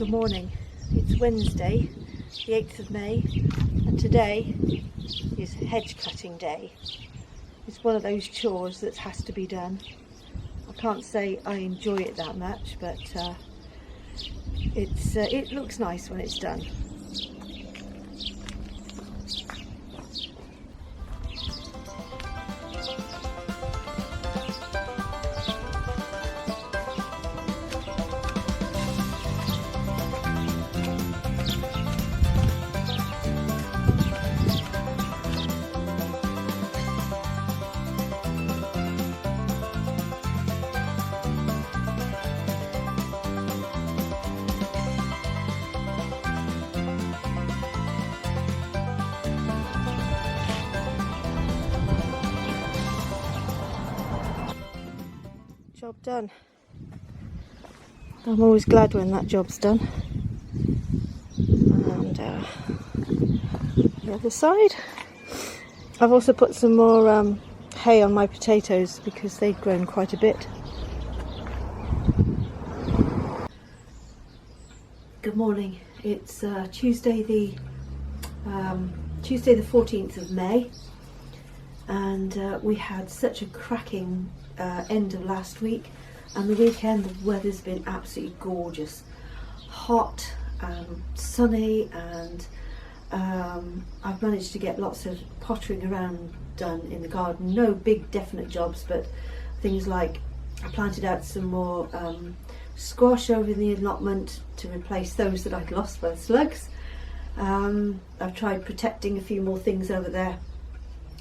Good morning. It's Wednesday, the 8th of May, and today is hedge cutting day. It's one of those chores that has to be done. I can't say I enjoy it that much, but it looks nice when it's done. Job done. I'm always glad when that job's done. And the other side, I've also put some more hay on my potatoes because they've grown quite a bit. Good morning. It's Tuesday the 14th of May, and we had such a cracking end of last week, and the weekend the weather's been absolutely gorgeous, hot and sunny, and I've managed to get lots of pottering around done in the garden. No big definite jobs, but things like I planted out some more squash over in the allotment to replace those that I'd lost by the slugs. I've tried protecting a few more things over there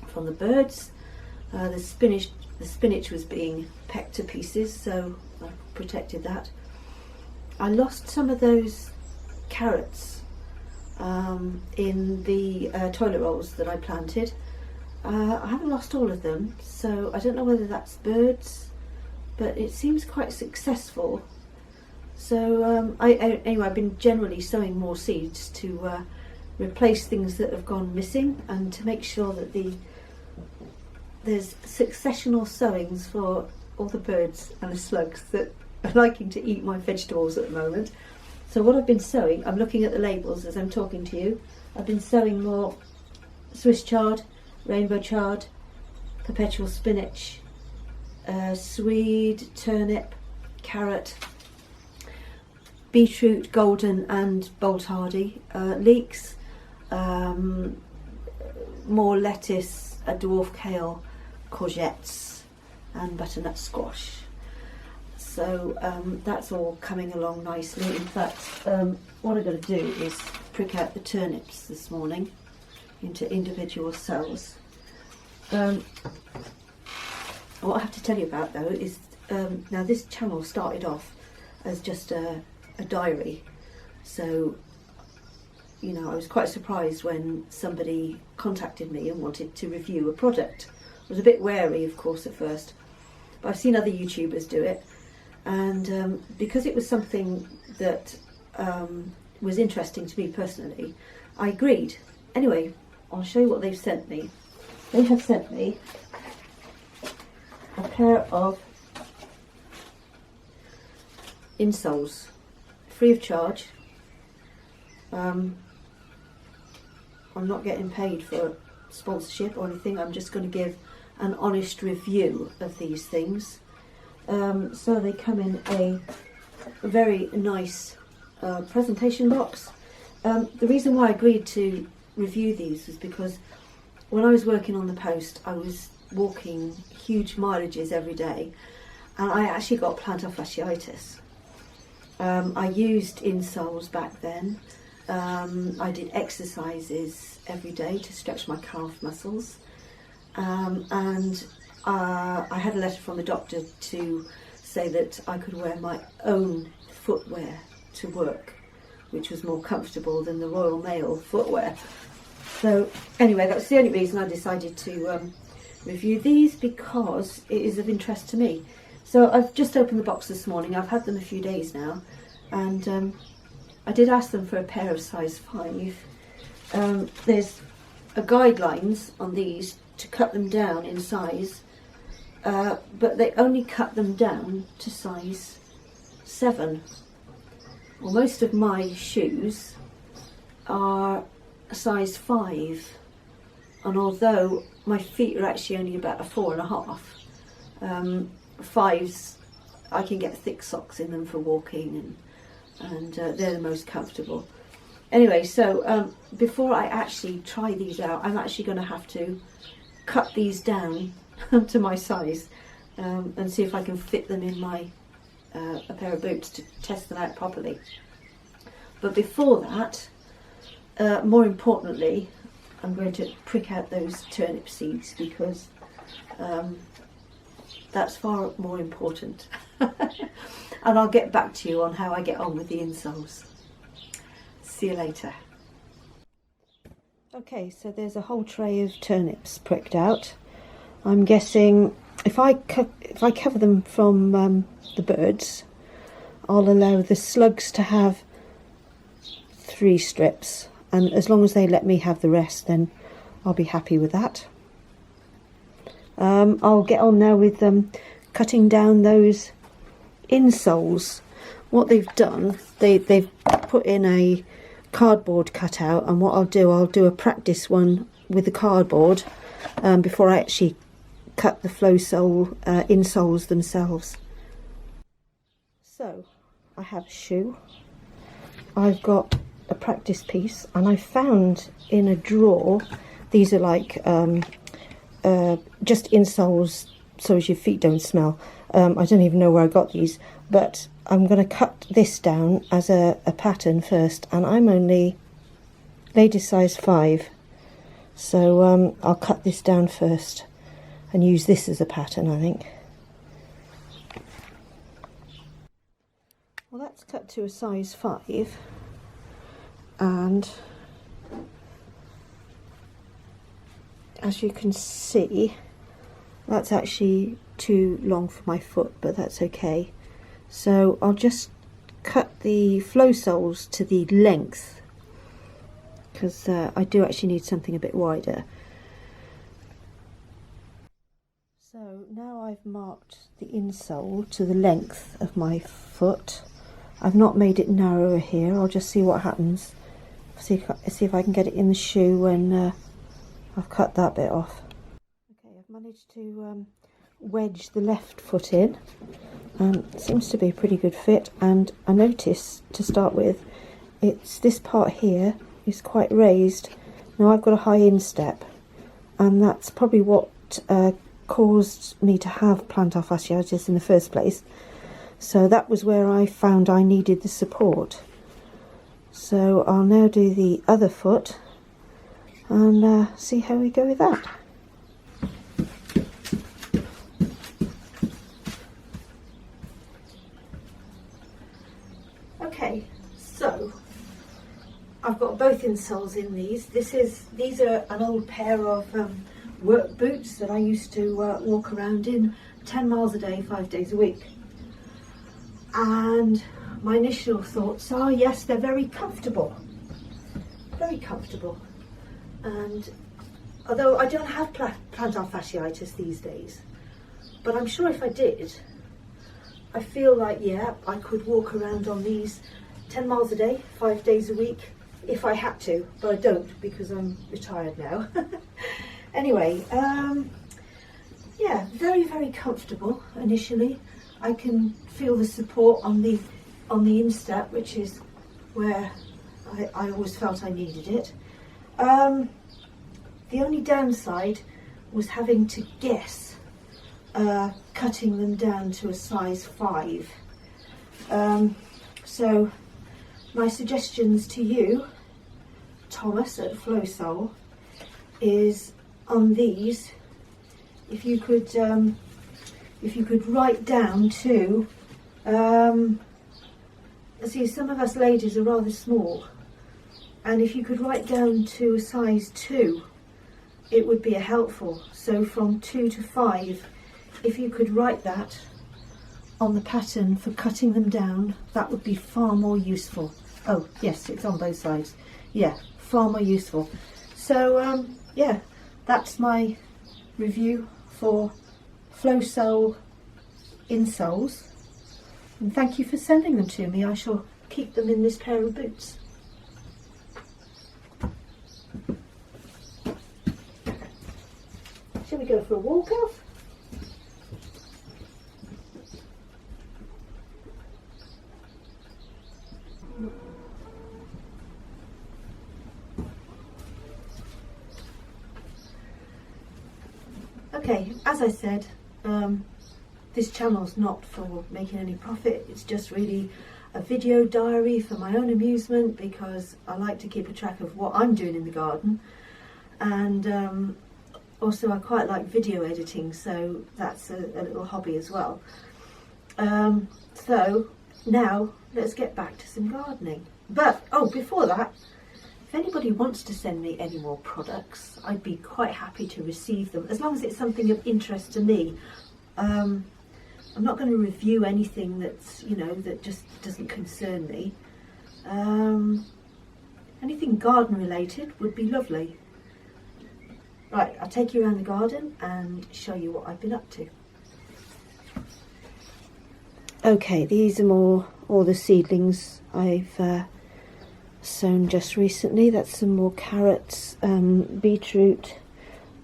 from the birds. The spinach was being pecked to pieces, so I protected that. I lost some of those carrots in the toilet rolls that I planted. I haven't lost all of them, so I don't know whether that's birds, but it seems quite successful. So anyway, I've been generally sowing more seeds to replace things that have gone missing, and to make sure that there's successional sowings for all the birds and the slugs that are liking to eat my vegetables at the moment. So what I've been sowing, I'm looking at the labels as I'm talking to you. I've been sowing more Swiss chard, rainbow chard, perpetual spinach, swede, turnip, carrot, beetroot, golden and bolt hardy, leeks, more lettuce, a dwarf kale, courgettes and butternut squash. So that's all coming along nicely. In fact, what I'm going to do is prick out the turnips this morning into individual cells. What I have to tell you about though is now this channel started off as just a diary, so you know, I was quite surprised when somebody contacted me and wanted to review a product. I was a bit wary, of course, at first, but I've seen other YouTubers do it, and because it was something that was interesting to me personally, I agreed. Anyway, I'll show you what they've sent me. They have sent me a pair of insoles, free of charge. I'm not getting paid for sponsorship or anything. I'm just going to give an honest review of these things. So they come in a very nice presentation box. The reason why I agreed to review these was because when I was working on the post, I was walking huge mileages every day, and I actually got plantar fasciitis. I used insoles back then. I did exercises every day to stretch my calf muscles, and I had a letter from the doctor to say that I could wear my own footwear to work, which was more comfortable than the Royal Mail footwear. So anyway, that's the only reason I decided to review these, because it is of interest to me. So I've just opened the box this morning. I've had them a few days now, and I did ask them for a pair of size 5. There's guidelines on these to cut them down in size, but they only cut them down to size 7. Well, most of my shoes are a size 5, and although my feet are actually only about a 4.5, 5s, I can get thick socks in them for walking, and they're the most comfortable. Anyway, so before I actually try these out, I'm actually going to have to cut these down to my size and see if I can fit them in my a pair of boots to test them out properly. But before that, more importantly, I'm going to prick out those turnip seeds, because that's far more important. And I'll get back to you on how I get on with the insoles. See you later. Okay, so there's a whole tray of turnips pricked out. I'm guessing if I cover them from the birds, I'll allow the slugs to have 3 strips, and as long as they let me have the rest, then I'll be happy with that. I'll get on now with cutting down those insoles. What they've done, they've put in a cardboard cutout, and what I'll do a practice one with the cardboard before I actually cut the FlowSole insoles themselves. So I have a shoe, I've got a practice piece, and I found in a drawer, these are like just insoles so as your feet don't smell. I don't even know where I got these, but I'm going to cut this down as a pattern first, and I'm only ladies size 5, so I'll cut this down first and use this as a pattern, I think. Well, that's cut to a size 5, and as you can see, that's actually too long for my foot, but that's okay. So I'll just cut the FlowSoles to the length, because I do actually need something a bit wider. So now I've marked the insole to the length of my foot. I've not made it narrower here. I'll just see what happens. See if I can get it in the shoe when I've cut that bit off. Okay, I've managed to wedge the left foot in. It seems to be a pretty good fit, and I notice to start with, it's this part here is quite raised. Now I've got a high instep, and that's probably what caused me to have plantar fasciitis in the first place. So that was where I found I needed the support. So I'll now do the other foot and see how we go with that. Okay, so I've got both insoles in these. These are an old pair of work boots that I used to walk around in 10 miles a day, 5 days a week. And my initial thoughts are, yes, they're very comfortable. Very comfortable. And although I don't have plantar fasciitis these days, but I'm sure if I did, I feel like, yeah, I could walk around on these 10 miles a day, 5 days a week, if I had to, but I don't because I'm retired now. Anyway, yeah, very, very comfortable initially. I can feel the support on the instep, which is where I always felt I needed it. The only downside was having to guess cutting them down to a size 5. So my suggestions to you, Thomas at FlowSole, is on these, if you could write down to, see, some of us ladies are rather small, and if you could write down to a size 2, it would be helpful. So from 2 to 5, if you could write that on the pattern for cutting them down, that would be far more useful. Oh yes, it's on both sides. Yeah, far more useful. So yeah, that's my review for FlowSole insoles, and thank you for sending them to me. I shall keep them in this pair of boots. Shall we go for a walk, Elf? Okay, as I said, this channel's not for making any profit. It's just really a video diary for my own amusement, because I like to keep a track of what I'm doing in the garden, and also I quite like video editing, so that's a little hobby as well. So now let's get back to some gardening. But before that, if anybody wants to send me any more products, I'd be quite happy to receive them, as long as it's something of interest to me. I'm not going to review anything that's, that just doesn't concern me. Anything garden related would be lovely. Right, I'll take you around the garden and show you what I've been up to. Okay, these are all the seedlings I've sown just recently. That's some more carrots, beetroot.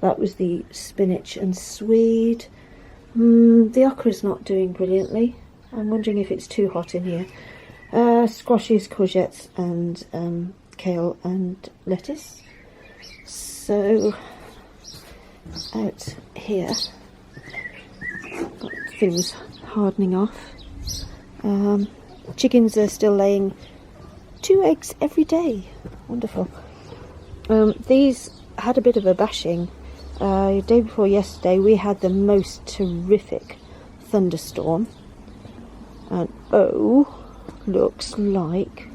That was the spinach and swede. The okra's not doing brilliantly. I'm wondering if it's too hot in here. Squashes, courgettes, and kale and lettuce. So out here, got things hardening off. Chickens are still laying 2 eggs every day. Wonderful. These had a bit of a bashing. Day before yesterday we had the most terrific thunderstorm, and looks like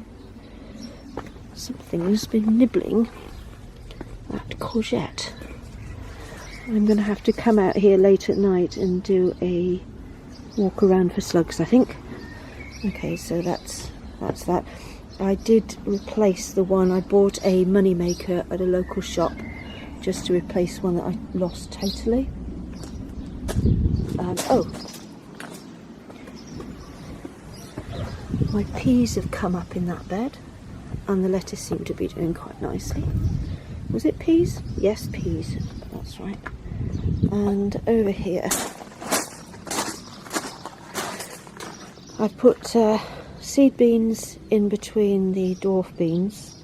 something's been nibbling that courgette. I'm going to have to come out here late at night and do a walk around for slugs, I think. Okay, so that's that. I did replace the one. I bought a moneymaker at a local shop just to replace one that I lost totally. My peas have come up in that bed, and the lettuce seemed to be doing quite nicely. Was it peas? Yes, peas. That's right. And over here, I've put seed beans in between the dwarf beans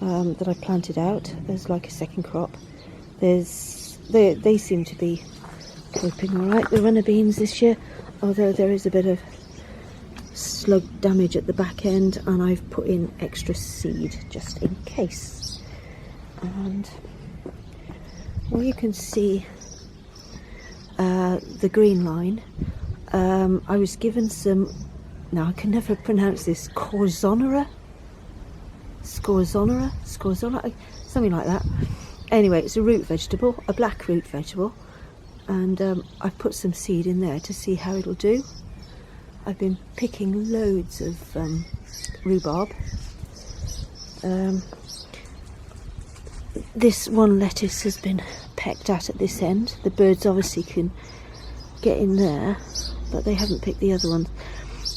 that I planted out as like a second crop. They seem to be coping all right, the runner beans this year, although there is a bit of slug damage at the back end, and I've put in extra seed just in case. And you can see the green line. I was given some, now I can never pronounce this, scorzonera, something like that. Anyway, it's a root vegetable, a black root vegetable, and I've put some seed in there to see how it'll do. I've been picking loads of rhubarb. This one lettuce has been pecked at this end. The birds obviously can get in there, but they haven't picked the other one.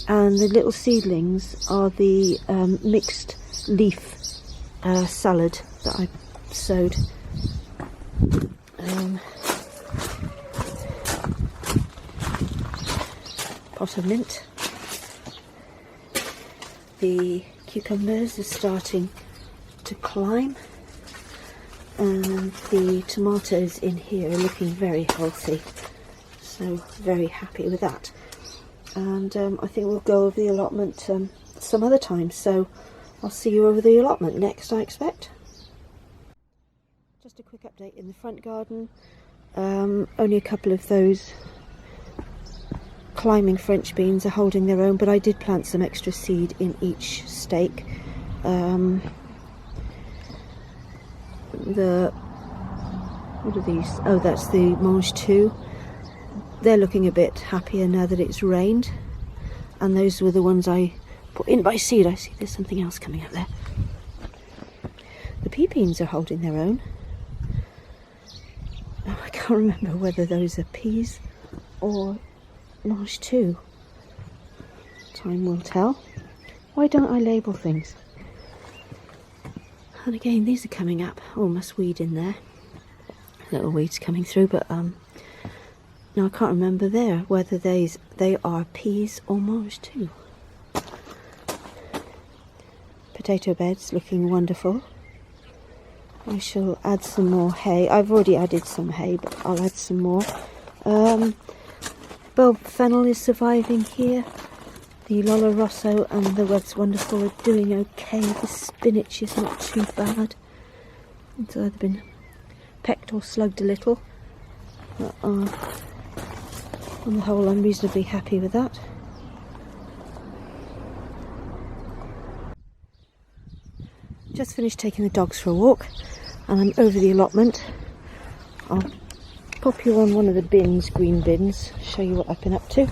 And the little seedlings are the mixed leaf salad that I sowed. Pot of mint. The cucumbers are starting to climb, and the tomatoes in here are looking very healthy, so very happy with that. And I think we'll go over the allotment some other time, so I'll see you over the allotment next, I expect. Just a quick update in the front garden. Only a couple of those climbing French beans are holding their own, but I did plant some extra seed in each stake. What are these? Oh, that's the Mange 2. They're looking a bit happier now that it's rained, and those were the ones I put in by seed. I see there's something else coming up there. The pea beans are holding their own. Oh, I can't remember whether those are peas or Mange 2. Time will tell. Why don't I label things? And again, these are coming up. Almost weed in there. Little weeds coming through, but now I can't remember there whether they are peas or mange too. Potato beds looking wonderful. I shall add some more hay. I've already added some hay, but I'll add some more. Bulb fennel is surviving here. The Lola Rosso and the Web's Wonderful are doing okay. The spinach is not too bad. It's either been pecked or slugged a little. But, on the whole, I'm reasonably happy with that. Just finished taking the dogs for a walk, and I'm over the allotment. I'll pop you on one of the bins, green bins, show you what I've been up to,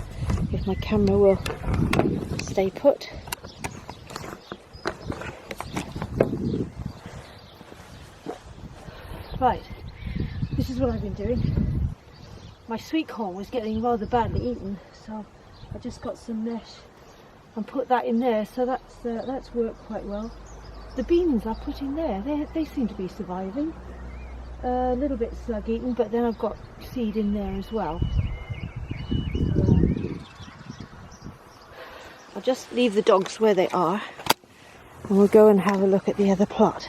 if my camera will stay put. Right, this is what I've been doing. My sweet corn was getting rather badly eaten, so I just got some mesh and put that in there, so that's worked quite well. The beans I put in there, they seem to be surviving. A little bit slug eaten, but then I've got seed in there as well. I'll just leave the dogs where they are, and we'll go and have a look at the other plot.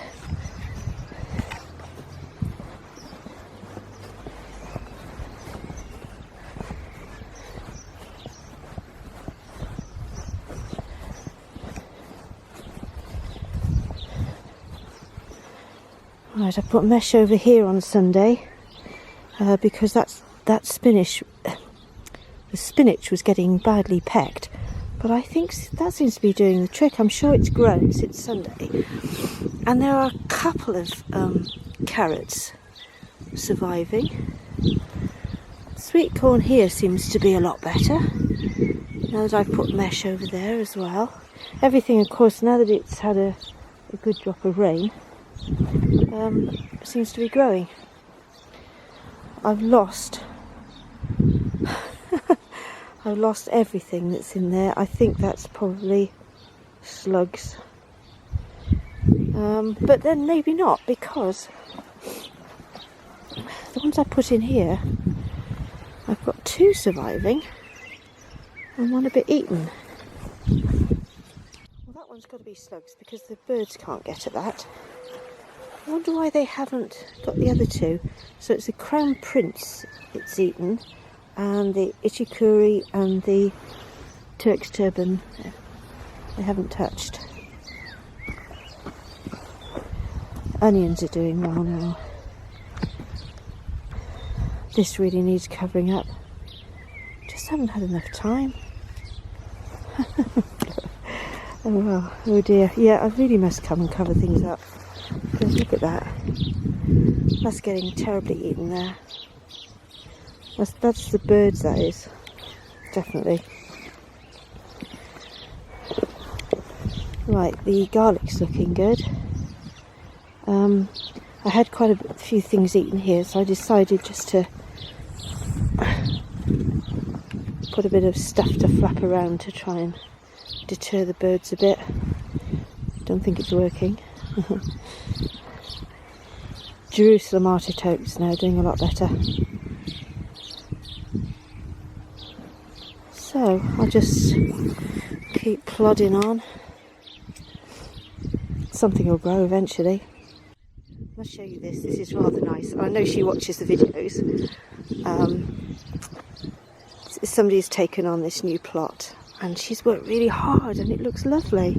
Right, I put mesh over here on Sunday because that spinach, the spinach was getting badly pecked, but I think that seems to be doing the trick. I'm sure it's grown since Sunday, and there are a couple of carrots surviving. Sweet corn here seems to be a lot better now that I've put mesh over there as well. Everything, of course, now that it's had a good drop of rain, seems to be growing. I've lost I've lost everything that's in there. I think that's probably slugs, but then maybe not, because the ones I put in here, I've got 2 surviving and 1 a bit eaten. Well, that one's got to be slugs because the birds can't get at that. I wonder why they haven't got the other 2. So it's the Crown Prince it's eaten, and the Ichikuri and the Turk's Turban they haven't touched. Onions are doing well now. This really needs covering up. Just haven't had enough time. Oh well, oh dear. Yeah, I really must come and cover things up. Because look at that. That's getting terribly eaten there. That's the birds, that is. Definitely. Right, the garlic's looking good. I had quite a few things eaten here, so I decided just to put a bit of stuff to flap around to try and deter the birds a bit. Don't think it's working. Jerusalem artichokes now doing a lot better. So I'll just keep plodding on. Something will grow eventually. I'll show you this. This is rather nice. I know she watches the videos. Somebody's taken on this new plot, and she's worked really hard, and it looks lovely.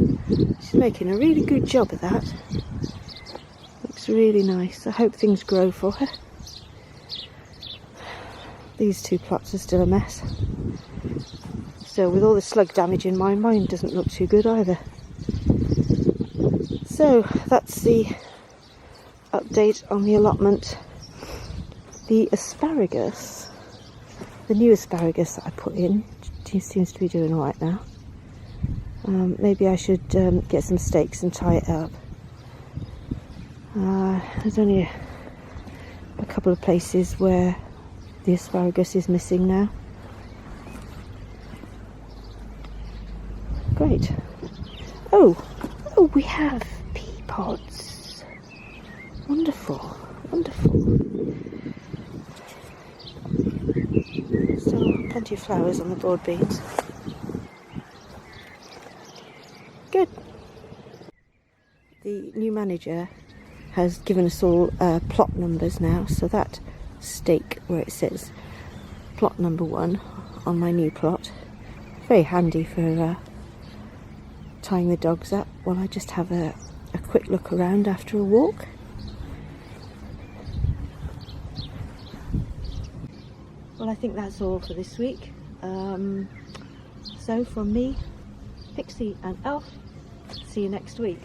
She's making a really good job of that. Looks really nice. I hope things grow for her. These 2 plots are still a mess. So with all the slug damage in mine doesn't look too good either. So that's the update on the allotment. The asparagus, the new asparagus that I put in, seems to be doing all right now. Maybe I should get some stakes and tie it up. There's only a couple of places where the asparagus is missing now. Great. Oh, we have pea pods. Wonderful, wonderful. Still plenty of flowers on the broad beans. Good. The new manager has given us all plot numbers now, so that stake where it says plot number 1 on my new plot, very handy for tying the dogs up while I just have a quick look around after a walk. Well, I think that's all for this week. So from me, Pixie and Elf, see you next week.